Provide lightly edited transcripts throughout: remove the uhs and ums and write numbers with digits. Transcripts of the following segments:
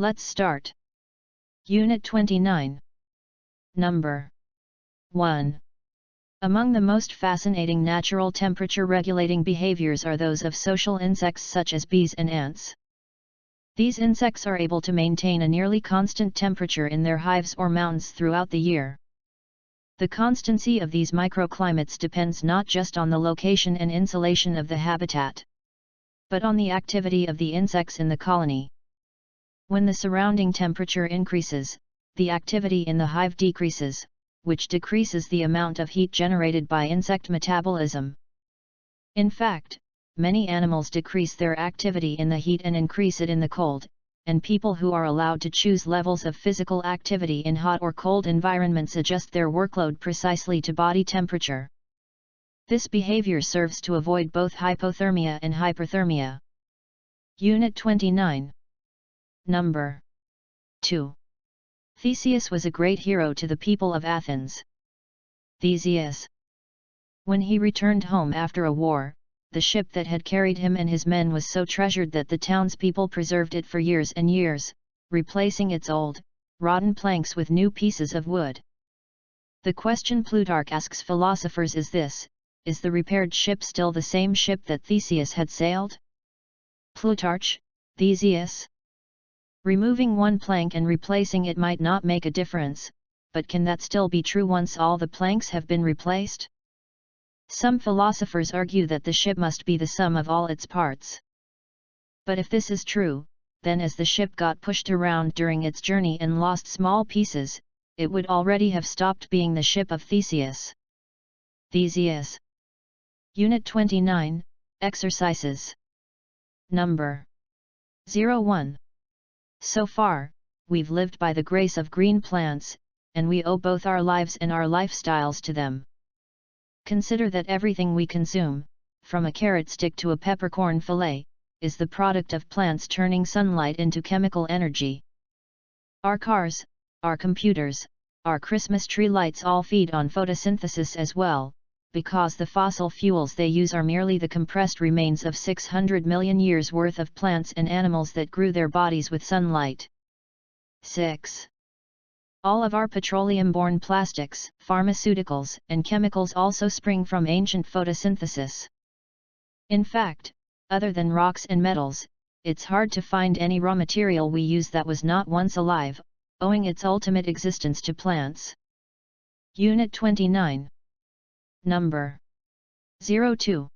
Let's start. Unit 29. Number 1. Among the most fascinating natural temperature-regulating behaviors are those of social insects such as bees and ants. These insects are able to maintain a nearly constant temperature in their hives or mounds throughout the year. The constancy of these microclimates depends not just on the location and insulation of the habitat, but on the activity of the insects in the colony. When the surrounding temperature increases, the activity in the hive decreases, which decreases the amount of heat generated by insect metabolism. In fact, many animals decrease their activity in the heat and increase it in the cold, and people who are allowed to choose levels of physical activity in hot or cold environments adjust their workload precisely to body temperature. This behavior serves to avoid both hypothermia and hyperthermia. Unit 29. Number 2. Theseus was a great hero to the people of Athens. Theseus. When he returned home after a war, the ship that had carried him and his men was so treasured that the townspeople preserved it for years and years, replacing its old, rotten planks with new pieces of wood. The question Plutarch asks philosophers is this: is the repaired ship still the same ship that Theseus had sailed? Plutarch, Theseus. Removing one plank and replacing it might not make a difference, but can that still be true once all the planks have been replaced? Some philosophers argue that the ship must be the sum of all its parts. But if this is true, then as the ship got pushed around during its journey and lost small pieces, it would already have stopped being the ship of Theseus. Theseus. Unit 29, Exercises. Number 01. So far, we've lived by the grace of green plants, and we owe both our lives and our lifestyles to them. Consider that everything we consume, from a carrot stick to a peppercorn fillet, is the product of plants turning sunlight into chemical energy. Our cars, our computers, our Christmas tree lights all feed on photosynthesis as well, because the fossil fuels they use are merely the compressed remains of 600 million years worth of plants and animals that grew their bodies with sunlight. 6. All of our petroleum-borne plastics, pharmaceuticals, and chemicals also spring from ancient photosynthesis. In fact, other than rocks and metals, it's hard to find any raw material we use that was not once alive, owing its ultimate existence to plants. Unit 29. Number 02.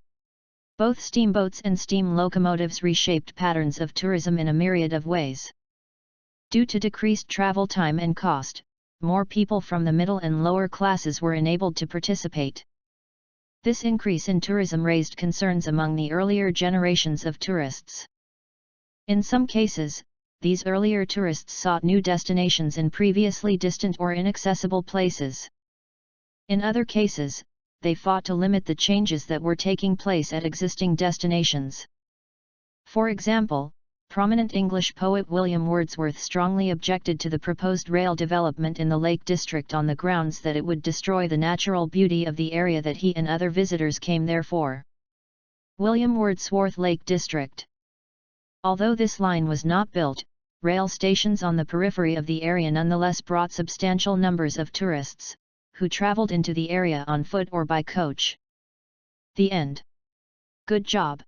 Both steamboats and steam locomotives reshaped patterns of tourism in a myriad of ways. Due to decreased travel time and cost, more people from the middle and lower classes were enabled to participate. This increase in tourism raised concerns among the earlier generations of tourists. In some cases, these earlier tourists sought new destinations in previously distant or inaccessible places. In other cases, they fought to limit the changes that were taking place at existing destinations. For example, prominent English poet William Wordsworth strongly objected to the proposed rail development in the Lake District on the grounds that it would destroy the natural beauty of the area that he and other visitors came there for. William Wordsworth Lake District. Although this line was not built, rail stations on the periphery of the area nonetheless brought substantial numbers of tourists, who traveled into the area on foot or by coach. The end. Good job.